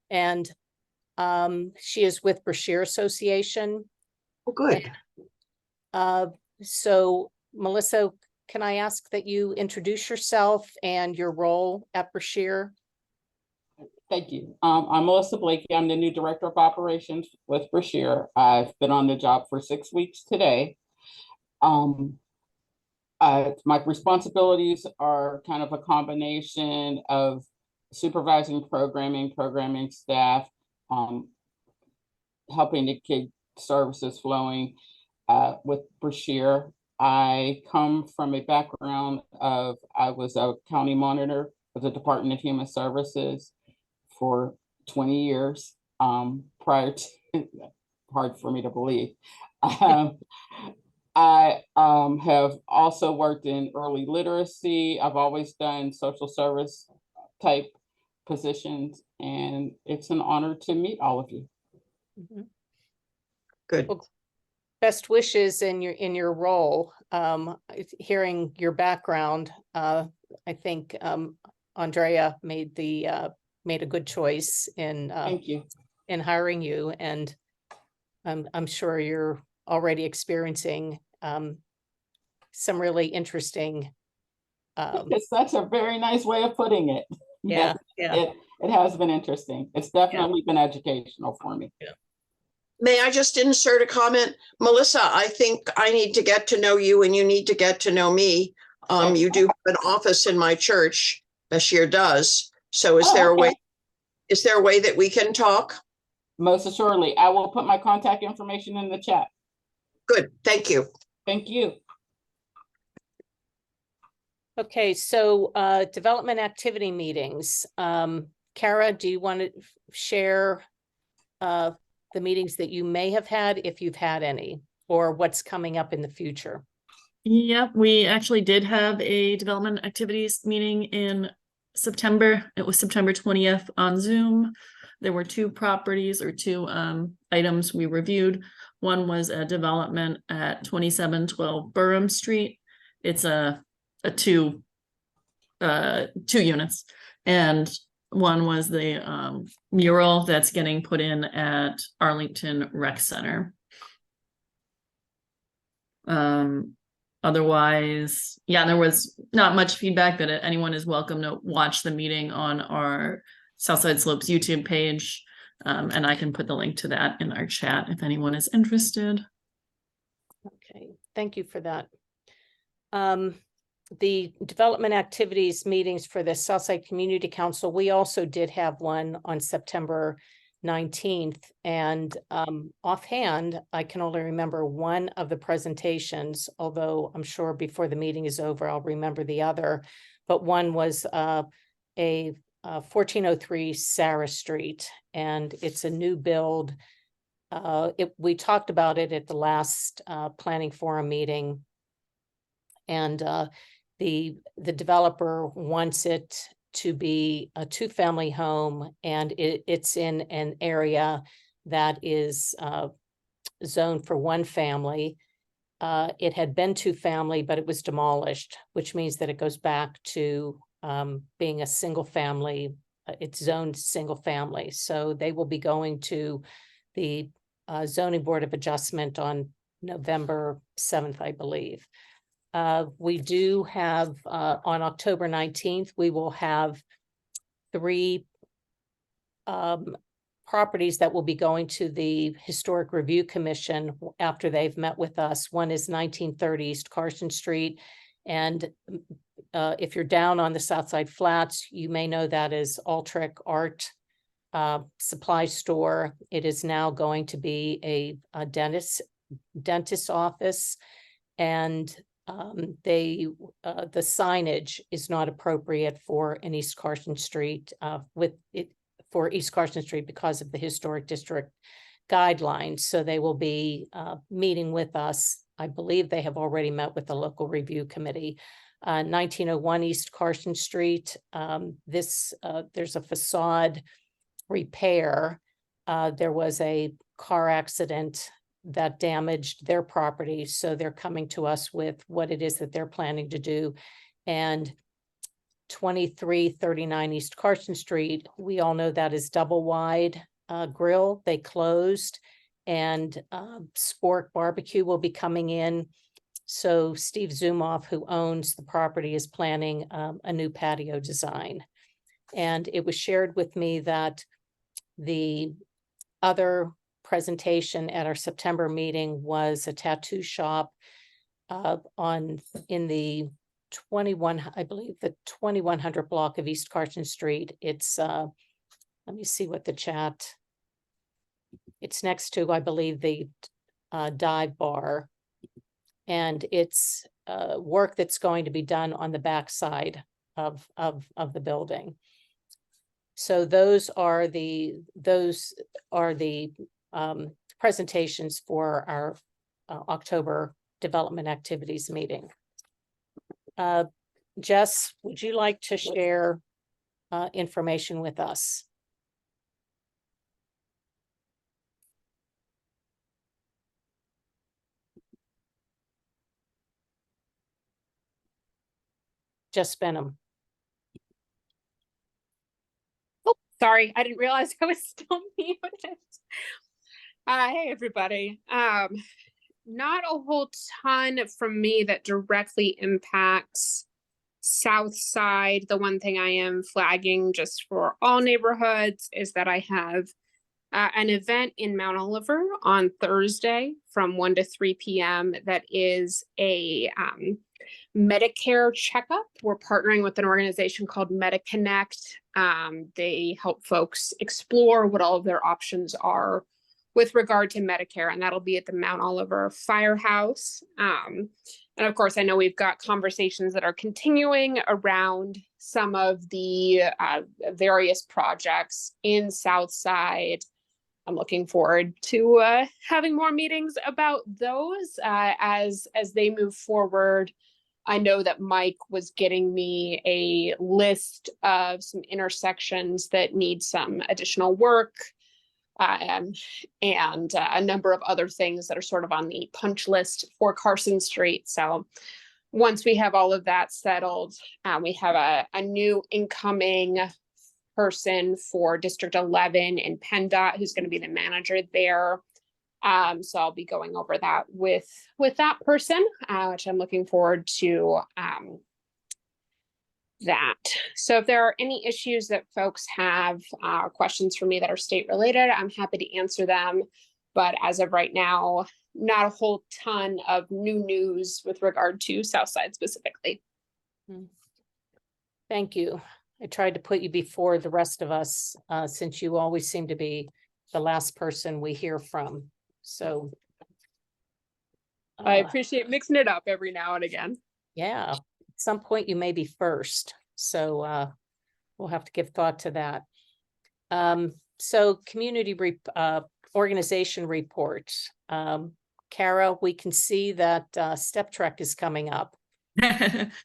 and she is with Brashear Association. Oh, good. So Melissa, can I ask that you introduce yourself and your role at Brashear? Thank you. I'm Melissa Blakely. I'm the new Director of Operations with Brashear. I've been on the job for 6 weeks today. My responsibilities are kind of a combination of supervising programming staff, helping to keep services flowing with Brashear. I come from a background of, I was a county monitor of the Department of Human Services for 20 years prior to, hard for me to believe. I have also worked in early literacy. I've always done social service type positions, and it's an honor to meet all of you. Good. Well, best wishes in your role. hearing your background, I think Andrea made a good choice in Thank you. in hiring you, and I'm sure you're already experiencing some really interesting. It's such a very nice way of putting it. Yeah, Yes, it has been interesting. It's definitely been educational for me. Yeah. May I just insert a comment? Melissa, I think I need to get to know you and you need to get to know me. You do have an office in my church, Bashir does. So is there a way that we can talk? Most assuredly. I will put my contact information in the chat. Good, thank you. Thank you. Okay, so development activity meetings. Cara, do you want to share the meetings that you may have had, if you've had any, or what's coming up in the future? Yep, we actually did have a development activities meeting in September. It was September 20th on Zoom. There were two properties or two items we reviewed. One was a development at 2712 Burham Street. It's a two units, and one was the mural that's getting put in at Arlington Rec Center. Otherwise, yeah, there was not much feedback, but anyone is welcome to watch the meeting on our Southside Slopes YouTube page. And I can put the link to that in our chat if anyone is interested. Okay, thank you for that. The development activities meetings for the Southside Community Council, we also did have one on September 19th. And offhand, I can only remember one of the presentations, although I'm sure before the meeting is over, I'll remember the other. But one was a 1403 Sarah Street, and it's a new build. We talked about it at the last planning forum meeting, and the developer wants it to be a two-family home, and it's in an area that is zoned for one family. It had been two-family, but it was demolished, which means that it goes back to being a single family. It's zoned single family. So they will be going to the Zoning Board of Adjustment on November 7th, I believe. We do have on October 19th, we will have 3 properties that will be going to the Historic Review Commission after they've met with us. One is 1930 East Carson Street. And if you're down on the Southside Flats, you may know that is Altric Art Supply Store. It is now going to be a dentist's office, and the signage is not appropriate for an East Carson Street for East Carson Street because of the historic district guidelines. So they will be meeting with us. I believe they have already met with the local review committee. 1901 East Carson Street. There's a facade repair. There was a car accident that damaged their property. So they're coming to us with what it is that they're planning to do. And 2339 East Carson Street, we all know that is double wide grill. They closed, and Spork Barbecue will be coming in. So Steve Zumoff, who owns the property, is planning a new patio design. And it was shared with me that the other presentation at our September meeting was a tattoo shop in the 2100 block of East Carson Street. It's let me see what the chat. It's next to, I believe, the dive bar, and it's work that's going to be done on the back side of the building. So those are the presentations for our October development activities meeting. Jess, would you like to share information with us? Jess Benham. Oh, sorry, I didn't realize I was still muted. Hey everybody. Not a whole ton from me that directly impacts South Side. The one thing I am flagging just for all neighborhoods is that I have an event in Mount Oliver on Thursday from 1 to 3 p.m. that is a Medicare checkup. We're partnering with an organization called MediConnect. They help folks explore what all of their options are with regard to Medicare, and that'll be at the Mount Oliver Firehouse. And of course, I know we've got conversations that are continuing around some of the various projects in Southside. I'm looking forward to having more meetings about those as they move forward. I know that Mike was getting me a list of some intersections that need some additional work. And a number of other things that are sort of on the punch list for Carson Street. So once we have all of that settled, we have a new incoming person for District 11 in PennDOT who's going to be the manager there. So I'll be going over that with that person, which I'm looking forward to that. So if there are any issues that folks have questions for me that are state related, I'm happy to answer them. But as of right now, not a whole ton of new news with regard to Southside specifically. Thank you. I tried to put you before the rest of us since you always seem to be the last person we hear from. So I appreciate mixing it up every now and again. Yeah, at some point you may be first. So we'll have to give thought to that. So community organization reports. Cara, we can see that Step Trek is coming up.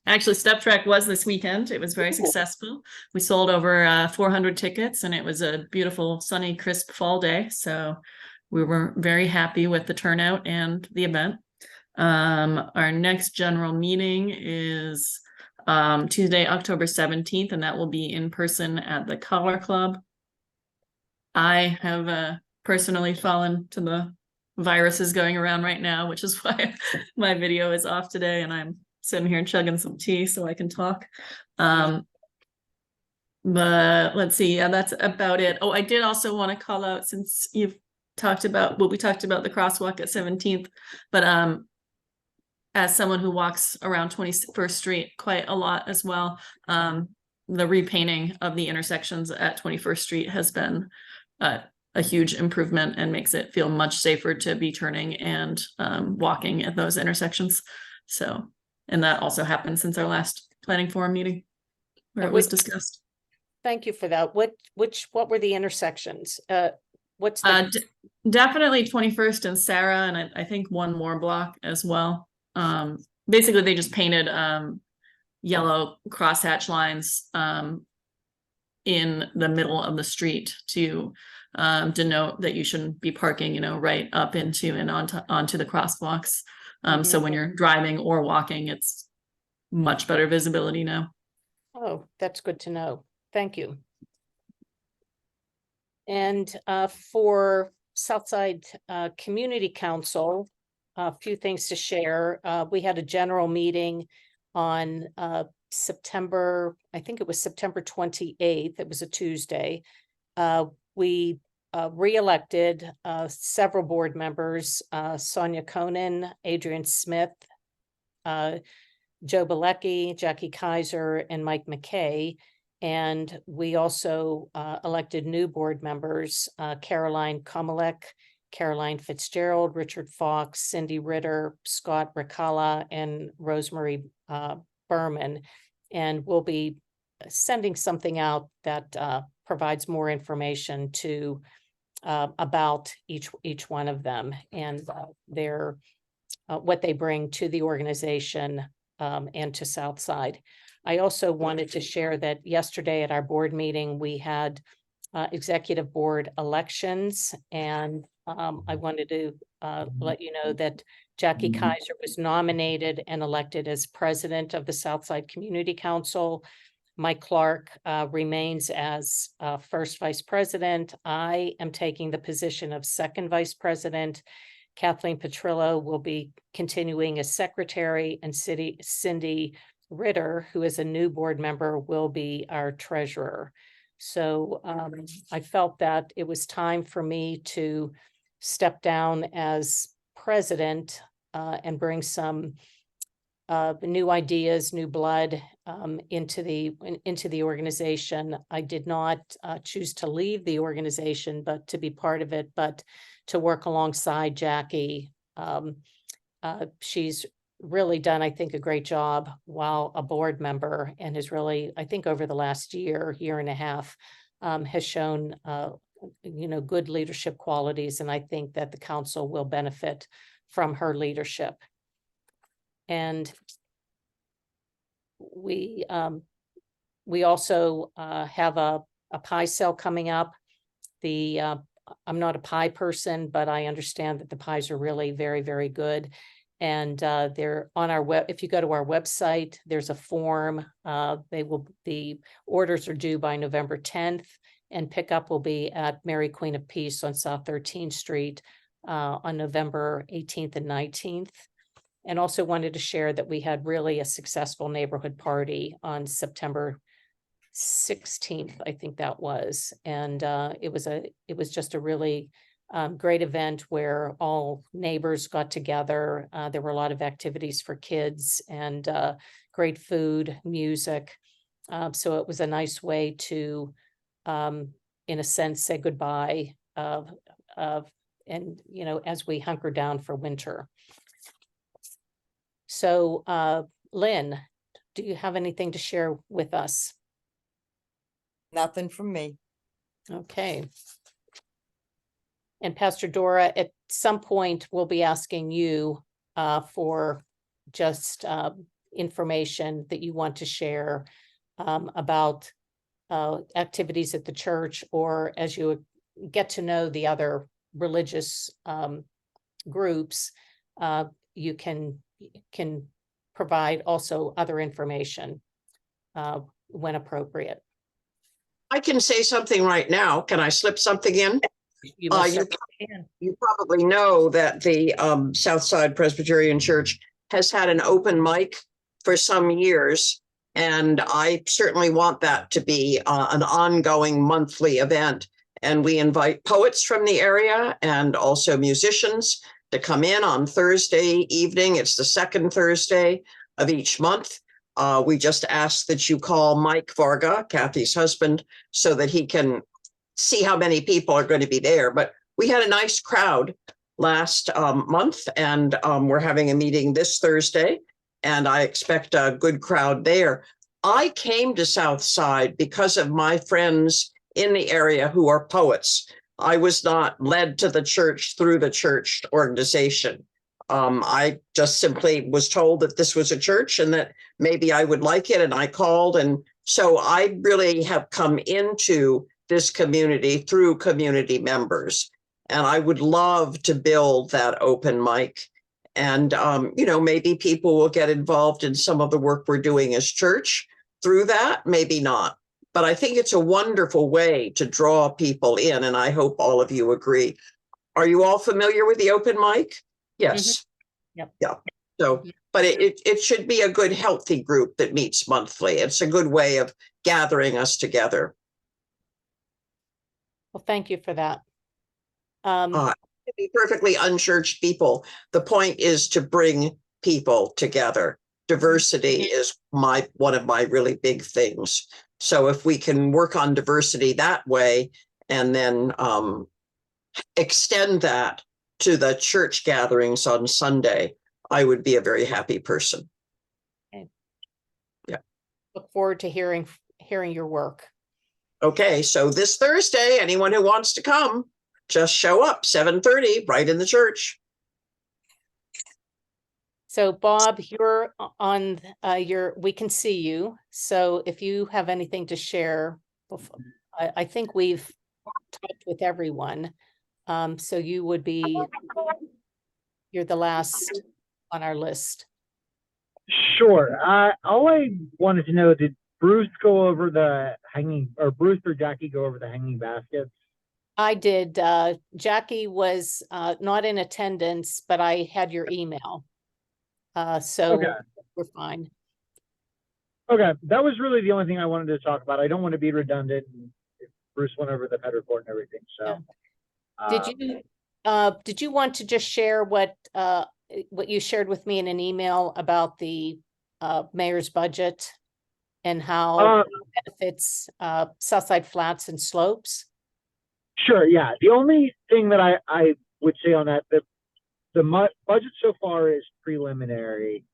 Actually, Step Trek was this weekend. It was very successful. We sold over 400 tickets and it was a beautiful, sunny, crisp fall day. So we were very happy with the turnout and the event. Our next general meeting is Tuesday, October 17th, and that will be in person at the Color Club. I have personally fallen to the viruses going around right now, which is why my video is off today and I'm sitting here chugging some tea so I can talk. But let's see. Yeah, that's about it. Oh, I did also want to call out, since you've talked about, well, we talked about the crosswalk at 17th, but as someone who walks around 21st Street quite a lot as well, the repainting of the intersections at 21st Street has been a huge improvement and makes it feel much safer to be turning and walking at those intersections. So, and that also happened since our last planning forum meeting where it was discussed. Thank you for that. What were the intersections? What's definitely 21st and Sarah, and I think one more block as well. Basically they just painted yellow crosshatch lines in the middle of the street to denote that you shouldn't be parking, you know, right up into and onto the crosswalks. So when you're driving or walking, it's much better visibility now. Oh, that's good to know. Thank you. And for Southside Community Council, a few things to share. We had a general meeting on September, I think it was September 28th. It was a Tuesday. We re-elected several board members, Sonia Conan, Adrian Smith, Joe Bilecki, Jacky Kaiser, and Mike McKay. And we also elected new board members, Caroline Komalek, Caroline Fitzgerald, Richard Fox, Cindy Ritter, Scott Ricala, and Rosemary Berman. And we'll be sending something out that provides more information to about each one of them and their what they bring to the organization and to Southside. I also wanted to share that yesterday at our board meeting, we had executive board elections, and I wanted to let you know that Jacky Kaiser was nominated and elected as president of the Southside Community Council. Mike Clark remains as first vice president. I am taking the position of second vice president. Kathleen Petrillo will be continuing as secretary, and Cindy Ritter, who is a new board member, will be our treasurer. So I felt that it was time for me to step down as president and bring some new ideas, new blood into the organization. I did not choose to leave the organization, but to be part of it, but to work alongside Jacky. She's really done, I think, a great job while a board member, and has really, I think, over the last year and a half, has shown good leadership qualities, and I think that the council will benefit from her leadership. And we also have a pie sale coming up. I'm not a pie person, but I understand that the pies are really very, very good. And they're on our web. If you go to our website, there's a form. The orders are due by November 10th, and pickup will be at Mary Queen of Peace on South 13th Street on November 18th and 19th. And also wanted to share that we had really a successful neighborhood party on September 16th, I think that was. And it was just a really great event where all neighbors got together. There were a lot of activities for kids and great food, music. So it was a nice way to, in a sense, say goodbye and, as we hunker down for winter. So, Lynn, do you have anything to share with us? Nothing from me. Okay. And Pastor Dora, at some point, we'll be asking you for just information that you want to share about activities at the church, or as you get to know the other religious groups, you can provide also other information when appropriate. I can say something right now. Can I slip something in? You probably know that the Southside Presbyterian Church has had an open mic for some years, and I certainly want that to be an ongoing monthly event. And we invite poets from the area and also musicians to come in on Thursday evening. It's the second Thursday of each month. We just ask that you call Mike Varga, Kathy's husband, so that he can see how many people are going to be there. But we had a nice crowd last month, and we're having a meeting this Thursday, and I expect a good crowd there. I came to Southside because of my friends in the area who are poets. I was not led to the church through the church organization. I just simply was told that this was a church and that maybe I would like it, and I called. And so I really have come into this community through community members. And I would love to build that open mic. And, maybe people will get involved in some of the work we're doing as church through that, maybe not. But I think it's a wonderful way to draw people in, and I hope all of you agree. Are you all familiar with the open mic? Yes. Mm-hmm. Yep. Yeah. So, but it should be a good, healthy group that meets monthly. It's a good way of gathering us together. Well, thank you for that. To be perfectly unchurched people, the point is to bring people together. Diversity is one of my really big things. So if we can work on diversity that way, and then extend that to the church gatherings on Sunday, I would be a very happy person. Okay. Yeah. Look forward to hearing your work. Okay, so this Thursday, anyone who wants to come, just show up, 7:30, right in the church. So Bob, you're on we can see you. So if you have anything to share, I think we've talked with everyone. So you're the last on our list. Sure. All I wanted to know, did Bruce go over the hanging, or Bruce or Jacky go over the hanging baskets? I did. Jacky was not in attendance, but I had your email. So Okay. we're fine. Okay, that was really the only thing I wanted to talk about. I don't want to be redundant. Bruce went over the Fed report and everything, so. Did you want to just share what you shared with me in an email about the mayor's budget and how it benefits Southside Flats and Slopes? Sure, yeah. The only thing that I would say on that, the budget so far is preliminary.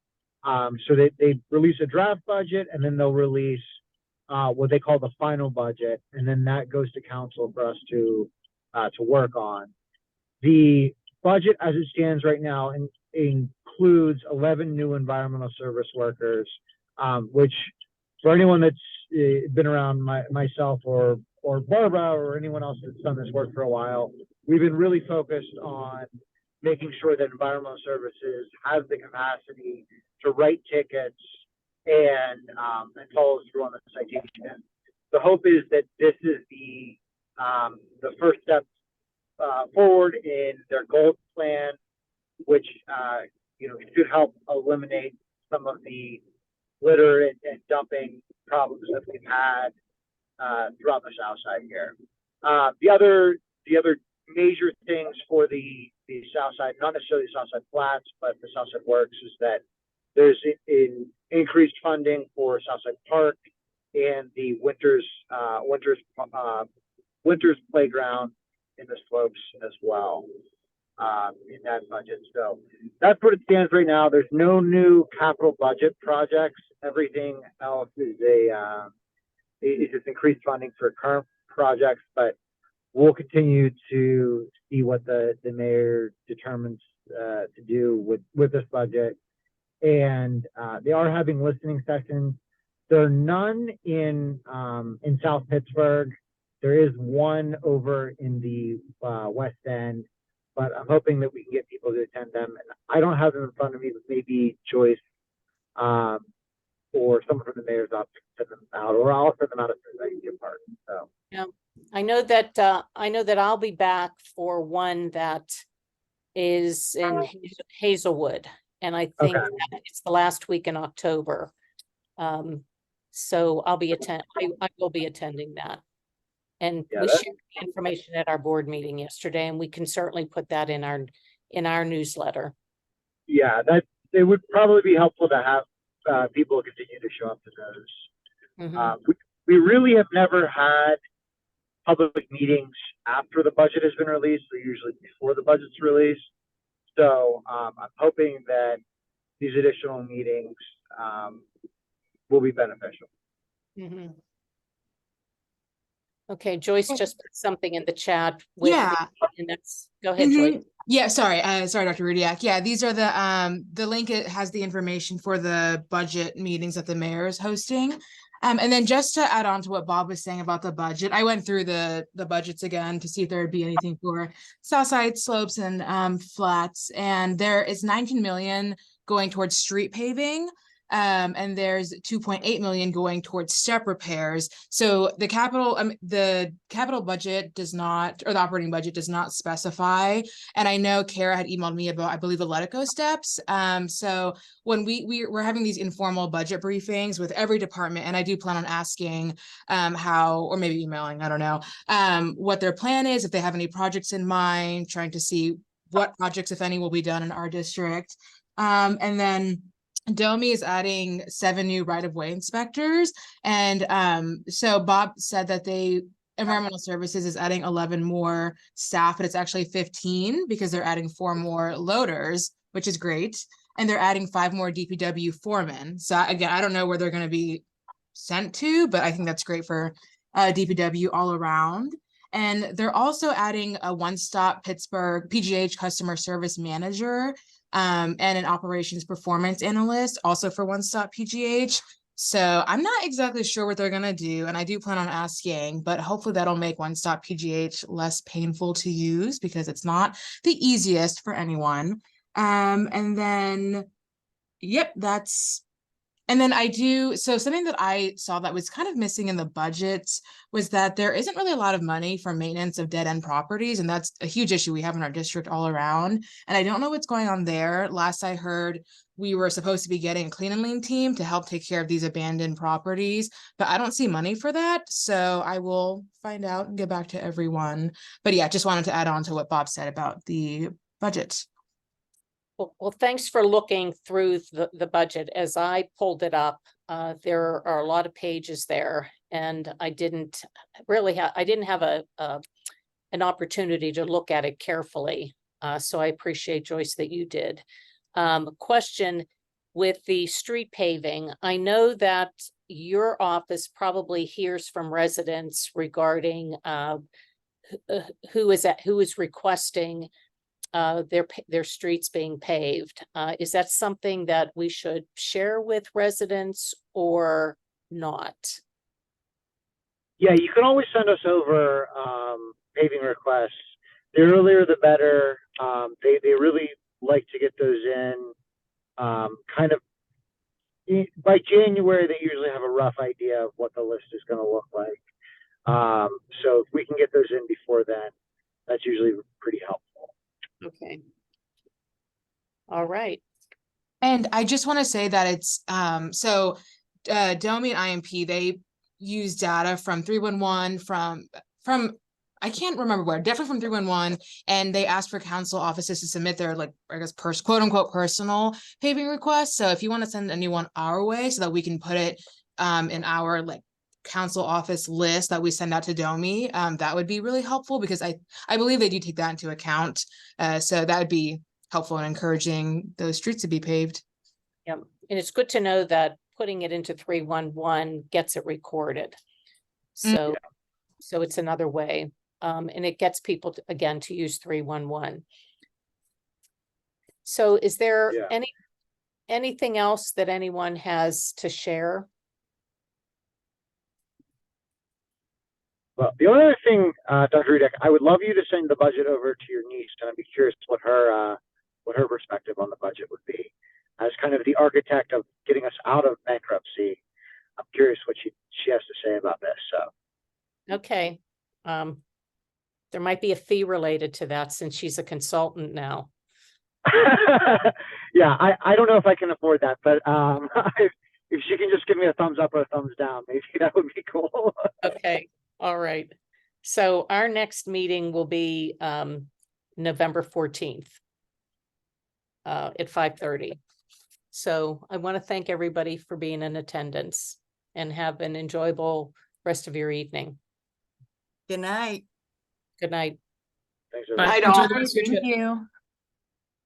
So they release a draft budget, and then they'll release what they call the final budget, and then that goes to council for us to work on. The budget as it stands right now includes 11 new environmental service workers, which for anyone that's been around myself or Barbara or anyone else that's done this work for a while, we've been really focused on making sure that environmental services has the capacity to write tickets and follow through on the citation. The hope is that this is the first step forward in their gold plan, which should help eliminate some of the litter and dumping problems that we've had throughout the South Side here. The other major things for the South Side, not necessarily the South Side Flats, but the South Side Works, is that there's increased funding for Southside Park and the Winters playground in the slopes as well in that budget. So that's what it stands right now. There's no new capital budget projects. Everything else is just increased funding for current projects, but we'll continue to see what the mayor determines to do with this budget. And they are having listening sessions. There are none in South Pittsburgh. There is one over in the West End, but I'm hoping that we can get people to attend them. And I don't have them in front of me, but maybe Joyce or someone from the mayor's office can send them out, or I'll send them out as soon as I can get part. So yeah, I know that I'll be back for one that is in Hazelwood, and I think that it's the last week in October. So I will be attending that. And we shared the information at our board meeting yesterday, and we can certainly put that in our newsletter. Yeah, it would probably be helpful to have people continue to show up to those. Mm-hmm. We really have never had public meetings after the budget has been released. They're usually before the budget's released. So I'm hoping that these additional meetings will be beneficial. Mm-hmm. Okay, Joyce just put something in the chat. Go ahead, Joyce. Yeah, sorry, Dr. Rudiak. Yeah, these are the link. It has the information for the budget meetings that the mayor is hosting. And then just to add on to what Bob was saying about the budget, I went through the budgets again to see if there would be anything for Southside Slopes and Flats. And there is 19 million going towards street paving. And there's 2.8 million going towards step repairs. So the capital budget does not, or the operating budget does not specify. And I know Cara had emailed me about, I believe, the Letico steps. So when we're having these informal budget briefings with every department, and I do plan on asking how, or maybe emailing, I don't know, what their plan is, if they have any projects in mind, trying to see what projects, if any, will be done in our district. And then Domi is adding 7 new right-of-way inspectors. And so Bob said that Environmental Services is adding 11 more staff, but it's actually 15 because they're adding 4 more loaders, which is great. And they're adding 5 more DPW foremen. So again, I don't know where they're going to be sent to, but I think that's great for DPW all around. And they're also adding a one-stop Pittsburgh PGH customer service manager and an operations performance analyst also for One Stop PGH. So I'm not exactly sure what they're going to do, and I do plan on asking, but hopefully that'll make One Stop PGH less painful to use because it's not the easiest for anyone. And then, yep, and then so something that I saw that was kind of missing in the budgets was that there isn't really a lot of money for maintenance of dead end properties. And that's a huge issue we have in our district all around. And I don't know what's going on there. Last I heard, we were supposed to be getting a clean and lean team to help take care of these abandoned properties, but I don't see money for that. So I will find out and get back to everyone. But yeah, just wanted to add on to what Bob said about the budget. Well, thanks for looking through the budget. As I pulled it up, there are a lot of pages there, and I didn't have an opportunity to look at it carefully. So I appreciate, Joyce, that you did. Question with the street paving. I know that your office probably hears from residents regarding who is requesting their streets being paved. Is that something that we should share with residents or not? Yeah, you can always send us over paving requests. The earlier the better. They really like to get those in kind of by January. They usually have a rough idea of what the list is going to look like. So if we can get those in before then, that's usually pretty helpful. Okay. All right. And I just want to say that it's so Domi and IMP, they use data from 311 from I can't remember where, definitely from 311, and they asked for council offices to submit their, like, I guess, quote unquote personal paving requests. So if you want to send a new one our way so that we can put it in our like council office list that we send out to Domi, that would be really helpful, because I believe they do take that into account. So that would be helpful in encouraging those streets to be paved. Yeah, and it's good to know that putting it into 311 gets it recorded. So, so it's another way, and it gets people to, again, to use 311. So, is there anything else that anyone has to share? Well, the only other thing, Dr. Rudek, I would love you to send the budget over to your niece, and I'd be curious what her perspective on the budget would be. As kind of the architect of getting us out of bankruptcy, I'm curious what she has to say about this. So, okay, there might be a fee related to that since she's a consultant now. yeah, I don't know if I can afford that, but if she can just give me a thumbs up or a thumbs down, maybe that would be cool. Okay. All right. So our next meeting will be November 14th at 5:30. So I want to thank everybody for being in attendance, and have an enjoyable rest of your evening. Good night. Good night. Thanks, Bye. everybody. Night all. Thank you.